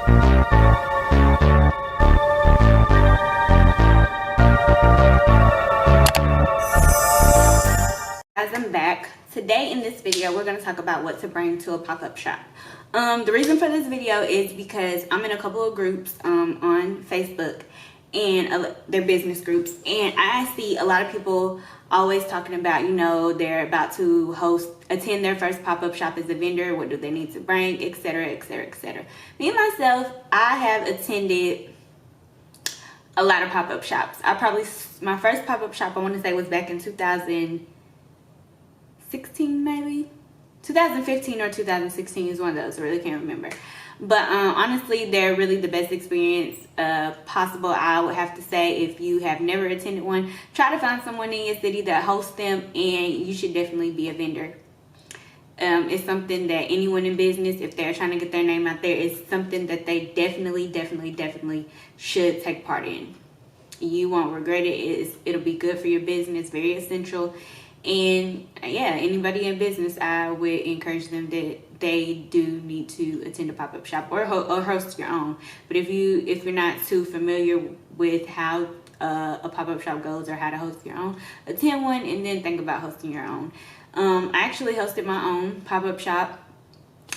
Guys, I'm back. Today in this video, we're going to talk about what to bring to a pop-up shop. The reason for this video is because I'm in a couple of groups on Facebook, and they're business groups, and I see a lot of people always talking about, you know, they're about to attend their first pop-up shop as a vendor. What do they need to bring, etc., etc., etc. Me myself, I have attended a lot of pop-up shops. My first pop-up shop, I want to say, was back in 2016, maybe 2015 or 2016 is one of those. I really can't remember, but honestly, they're really the best experience possible. I would have to say, if you have never attended one, try to find someone in your city that hosts them, and you should definitely be a vendor. It's something that anyone in business, if they're trying to get their name out there, is something that they definitely should take part in. You won't regret it. It'll be good for your business, very essential. And yeah, anybody in business, I would encourage them that they do need to attend a pop-up shop or host your own. But if you're not too familiar with how a pop-up shop goes or how to host your own, attend one and then think about hosting your own. I actually hosted my own pop-up shop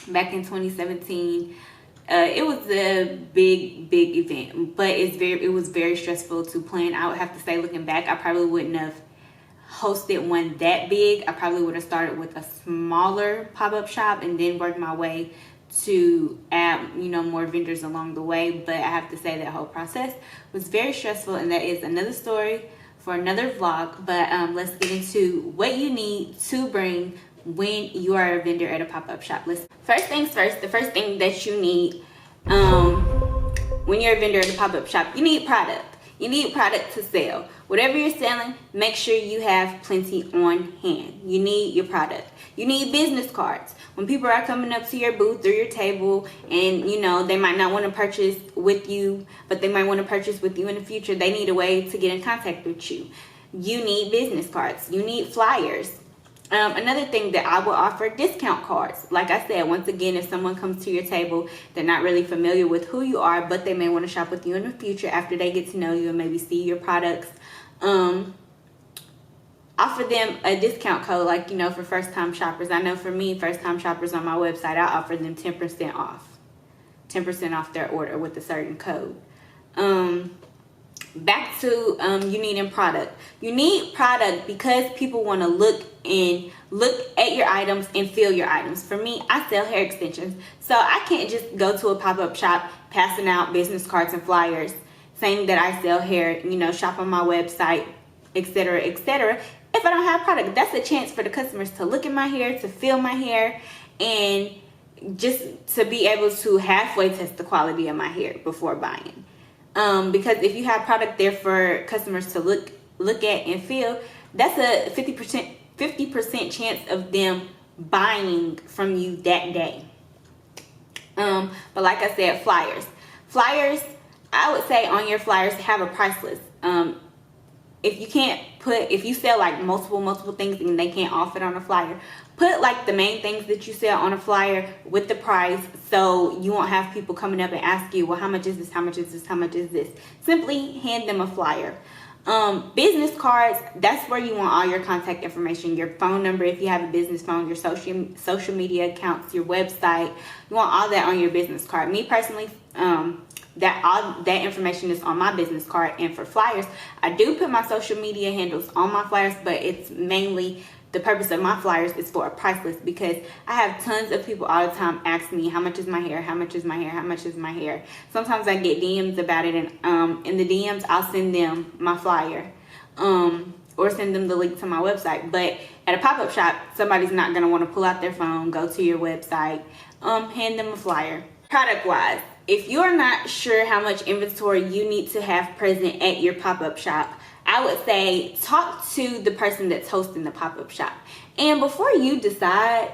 back in 2017. It was a big event, but it was very stressful to plan. I would have to say, looking back, I probably wouldn't have hosted one that big. I probably would have started with a smaller pop-up shop and then worked my way to add, you know, more vendors along the way. But I have to say that whole process was very stressful, and that is another story for another vlog. But let's get into what you need to bring when you are a vendor at a pop-up shop. First things first, the first thing that you need when you're a vendor at a pop-up shop, you need product. You need product to sell. Whatever you're selling, make sure you have plenty on hand. You need your product. You need business cards. When people are coming up to your booth or your table, and you know, they might not want to purchase with you, but they might want to purchase with you in the future, they need a way to get in contact with you. You need business cards. You need flyers. Another thing that I will offer, discount cards. Like I said, once again, if someone comes to your table, they're not really familiar with who you are, but they may want to shop with you in the future after they get to know you and maybe see your products. Offer them a discount code, like, you know, for first-time shoppers. I know for me, first-time shoppers on my website, I offer them 10% off. 10% off their order with a certain code. Back to you needing product. You need product because people want to look at your items and feel your items. For me, I sell hair extensions, so I can't just go to a pop-up shop passing out business cards and flyers saying that I sell hair, you know, shop on my website, etc., etc. if I don't have product. That's a chance for the customers to look at my hair, to feel my hair, and just to be able to halfway test the quality of my hair before buying. Because if you have product there for customers to look at and feel, that's a 50% chance of them buying from you that day. But like I said, flyers, I would say on your flyers, have a price list. If you sell like multiple things and they can't all fit on a flyer, put like the main things that you sell on a flyer with the price, so you won't have people coming up and ask you, well, how much is this? How much is this? How much is this? Simply hand them a flyer. Business cards, that's where you want all your contact information, your phone number if you have a business phone, your social media accounts, your website. You want all that on your business card. Me personally, that information is on my business card. And for flyers, I do put my social media handles on my flyers, but it's mainly, the purpose of my flyers is for a price list, because I have tons of people all the time ask me, how much is my hair? How much is my hair? How much is my hair? Sometimes I get DMs about it, and in the DMs, I'll send them my flyer, or send them the link to my website. But at a pop-up shop, somebody's not going to want to pull out their phone, go to your website, hand them a flyer. Product-wise, if you're not sure how much inventory you need to have present at your pop-up shop, I would say talk to the person that's hosting the pop-up shop. And before you decide,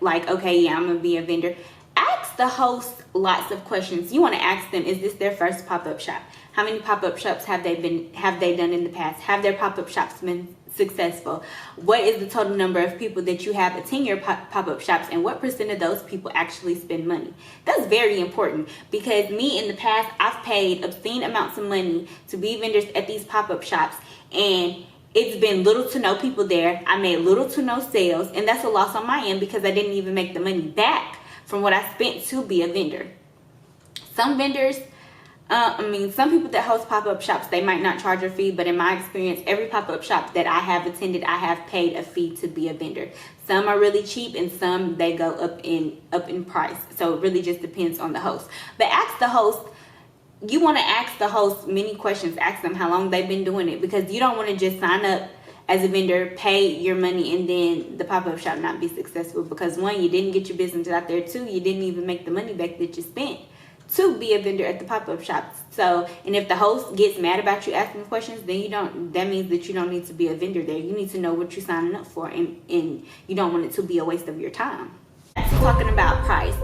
like, okay, yeah, I'm gonna be a vendor, ask the host lots of questions. You want to ask them, is this their first pop-up shop? How many pop-up shops have they done in the past? Have their pop-up shops been successful? What is the total number of people that you have attend your pop-up shops, and what percent of those people actually spend money? That's very important, because me in the past, I've paid obscene amounts of money to be vendors at these pop-up shops, and it's been little to no people there. I made little to no sales, and that's a loss on my end because I didn't even make the money back from what I spent to be a vendor. Some vendors, some people that host pop-up shops, they might not charge a fee, but in my experience, every pop-up shop that I have attended, I have paid a fee to be a vendor. Some are really cheap, and some they go up in price. So it really just depends on the host. But ask the host. You want to ask the host many questions. Ask them how long they've been doing it, because you don't want to just sign up as a vendor, pay your money, and then the pop-up shop not be successful, because one, you didn't get your business out there. Two, you didn't even make the money back that you spent to be a vendor at the pop-up shops. So, and if the host gets mad about you asking questions, then that means that you don't need to be a vendor there. You need to know what you're signing up for, and you don't want it to be a waste of your time. Talking about price,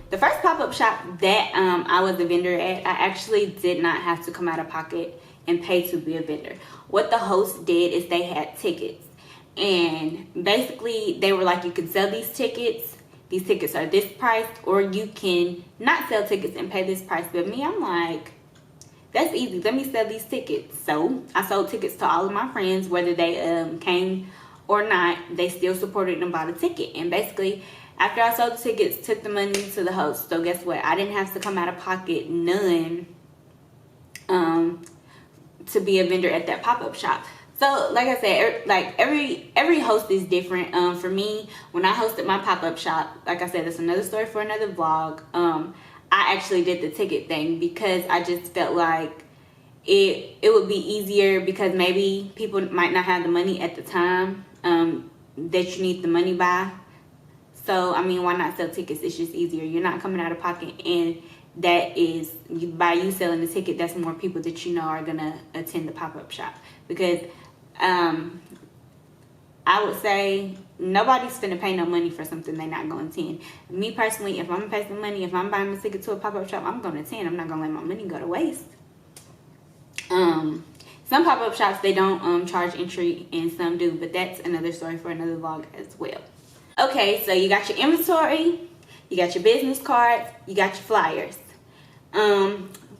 the first pop-up shop that I was a vendor at, I actually did not have to come out of pocket and pay to be a vendor. What the host did is they had tickets, and basically they were like, you can sell these tickets are this price, or you can not sell tickets and pay this price. But me, I'm like, that's easy, let me sell these tickets. So I sold tickets to all of my friends, whether they came or not. They still supported and bought a ticket. And basically, after I sold the tickets, took the money to the host. So guess what? I didn't have to come out of pocket none to be a vendor at that pop-up shop. So like I said, like every host is different. For me, when I hosted my pop-up shop, like I said, that's another story for another vlog. I actually did the ticket thing because I just felt like it would be easier, because maybe people might not have the money at the time that you need the money by. So, I mean, why not sell tickets? It's just easier. You're not coming out of pocket, and that is, by you selling the ticket, that's more people that you know are going to attend the pop-up shop. Because I would say nobody's finna pay no money for something they're not going to attend. Me personally, if I'm going to pay some money, if I'm buying a ticket to a pop-up shop, I'm going to attend. I'm not going to let my money go to waste. Some pop-up shops, they don't charge entry, and some do, but that's another story for another vlog as well. Okay, so you got your inventory, you got your business cards, you got your flyers.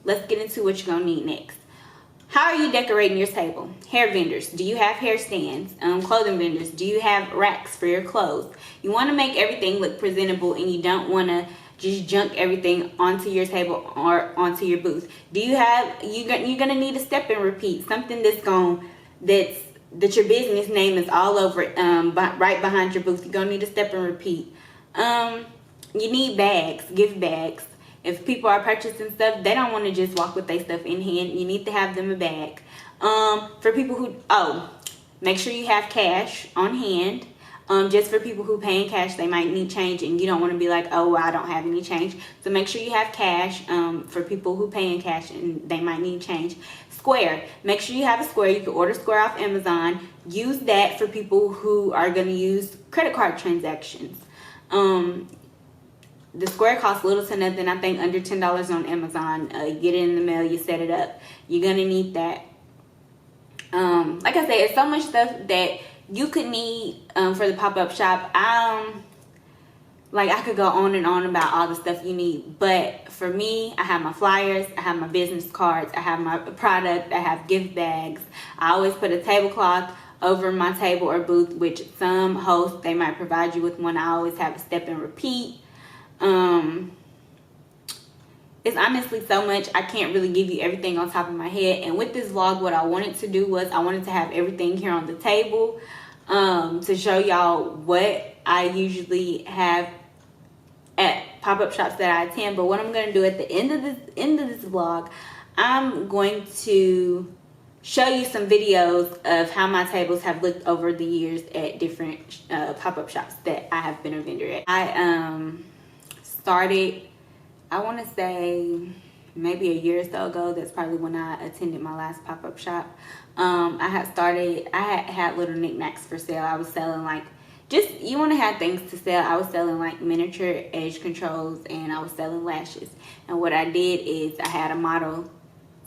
Let's get into what you're gonna need next. How are you decorating your table? Hair vendors, do you have hair stands? Clothing vendors, do you have racks for your clothes? You want to make everything look presentable, and you don't want to just junk everything onto your table or onto your booth. Do you have, you're gonna need a step and repeat, something that your business name is all over it, right behind your booth. You're gonna need a step and repeat. You need bags, gift bags. If people are purchasing stuff, they don't want to just walk with their stuff in hand. You need to have them a bag. For people who, make sure you have cash on hand. Just for people who pay in cash, they might need change, and you don't want to be like, oh, I don't have any change. So make sure you have cash for people who pay in cash and they might need change. Square. Make sure you have a Square. You can order Square off Amazon. Use that for people who are going to use credit card transactions. The Square costs little to nothing. I think under $10 on Amazon. You get it in the mail. You set it up. You're going to need that. Like I said, it's so much stuff that you could need for the pop-up shop. I could go on and on about all the stuff you need, but for me, I have my flyers, I have my business cards, I have my product, I have gift bags. I always put a tablecloth over my table or booth, which some hosts, they might provide you with one. I always have a step and repeat. It's honestly so much, I can't really give you everything on top of my head. And with this vlog, what I wanted to do was I wanted to have everything here on the table to show y'all what I usually have at pop-up shops that I attend. But what I'm going to do at the end of this vlog, I'm going to show you some videos of how my tables have looked over the years at different pop-up shops that I have been a vendor at. I started, I want to say maybe a year or so ago. That's probably when I attended my last pop-up shop. I had little knickknacks for sale. I was selling you want to have things to sell. I was selling miniature edge controls, and I was selling lashes. And what I did is I had a model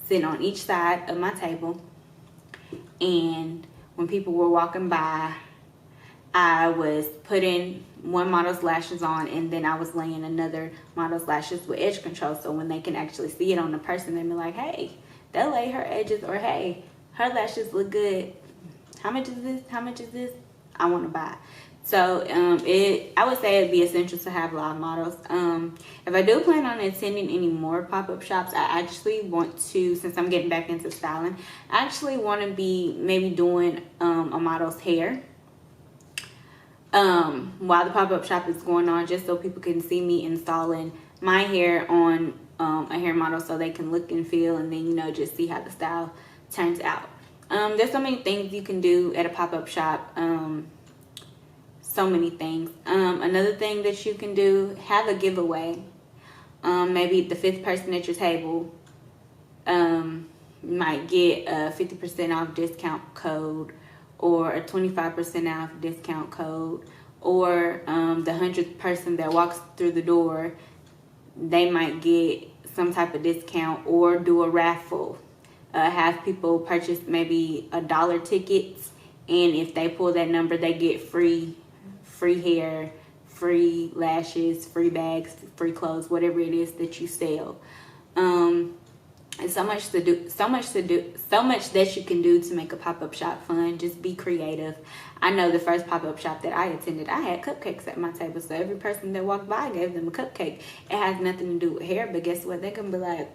sitting on each side of my table, and when people were walking by, I was putting one model's lashes on, and then I was laying another model's lashes with edge control, so when they can actually see it on the person, they be like, hey, they'll lay her edges, or hey, her lashes look good. How much is this? How much is this? I want to buy. So I would say it'd be essential to have live models. If I do plan on attending any more pop-up shops, I actually want to, since I'm getting back into styling, I actually want to be maybe doing a model's hair while the pop-up shop is going on, just so people can see me installing my hair on a hair model, so they can look and feel, and then, you know, just see how the style turns out. There's so many things you can do at a pop-up shop. So many things. Another thing that you can do, have a giveaway. Maybe the 5th person at your table might get a 50% off discount code, or a 25% off discount code, or the 100th person that walks through the door, they might get some type of discount, or do a raffle. Have people purchase maybe $1 tickets, and if they pull that number, they get free hair, free lashes, free bags, free clothes, whatever it is that you sell. And so much that you can do to make a pop-up shop fun. Just be creative. I know the first pop-up shop that I attended, I had cupcakes at my table, so every person that walked by, I gave them a cupcake. It has nothing to do with hair, but guess what? They're gonna be like,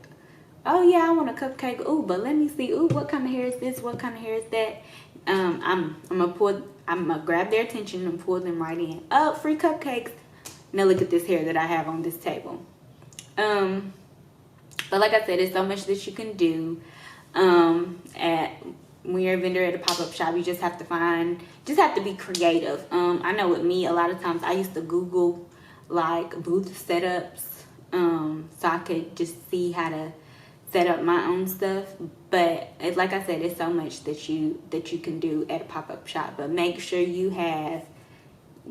oh yeah, I want a cupcake. Ooh, but let me see. Ooh, what kind of hair is this? What kind of hair is that? I'm gonna grab their attention and pull them right in. Oh, free cupcakes. Now look at this hair that I have on this table. But like I said, there's so much that you can do. When you're a vendor at a pop-up shop, you just have to be creative. I know with me, a lot of times I used to Google like booth setups, so I could just see how to set up my own stuff. But like I said, there's so much that you can do at a pop-up shop. But make sure you have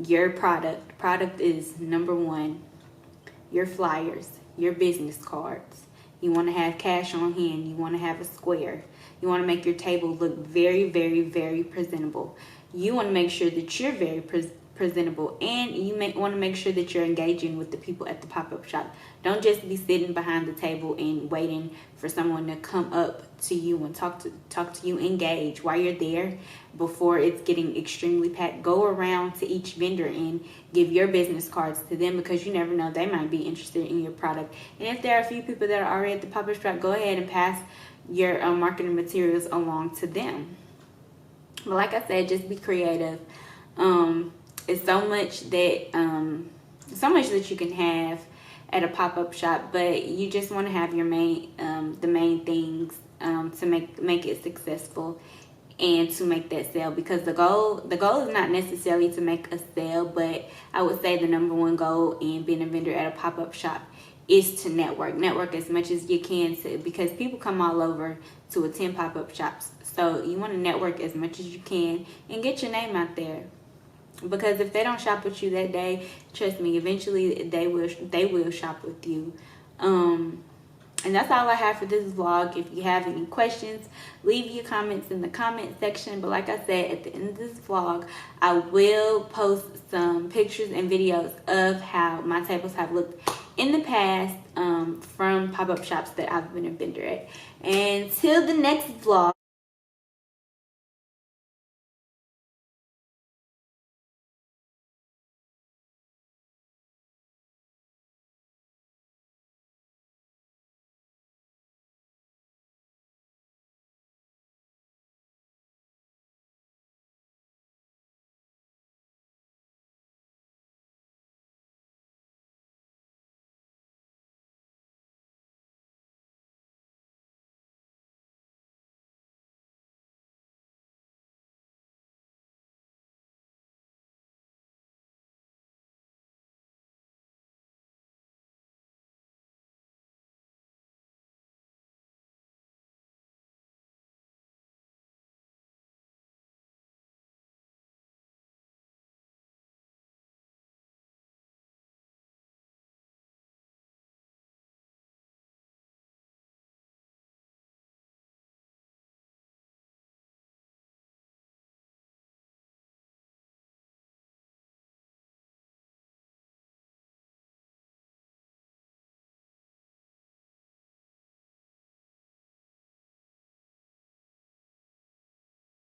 your product. Product is number one. Your flyers, your business cards. You want to have cash on hand. You want to have a square. You want to make your table look very, very, very presentable. You want to make sure that you're very presentable, and you want to make sure that you're engaging with the people at the pop-up shop. Don't just be sitting behind the table and waiting for someone to come up to you and talk to you. Engage while you're there before it's getting extremely packed. Go around to each vendor and give your business cards to them, because you never know, they might be interested in your product. And if there are a few people that are already at the pop-up shop, go ahead and pass your marketing materials along to them. But like I said, just be creative. It's so much that you can have at a pop-up shop, but you just want to have your the main things to make it successful and to make that sale. Because the goal is not necessarily to make a sale, but I would say the number one goal in being a vendor at a pop-up shop is to network as much as you can, because people come all over to attend pop-up shops. So you want to network as much as you can and get your name out there. Because if they don't shop with you that day, trust me, eventually they will shop with you. And that's all I have for this vlog. If you have any questions, leave your comments in the comment section. But like I said, at the end of this vlog, I will post some pictures and videos of how my tables have looked in the past from pop-up shops that I've been a vendor at. And till the next vlog.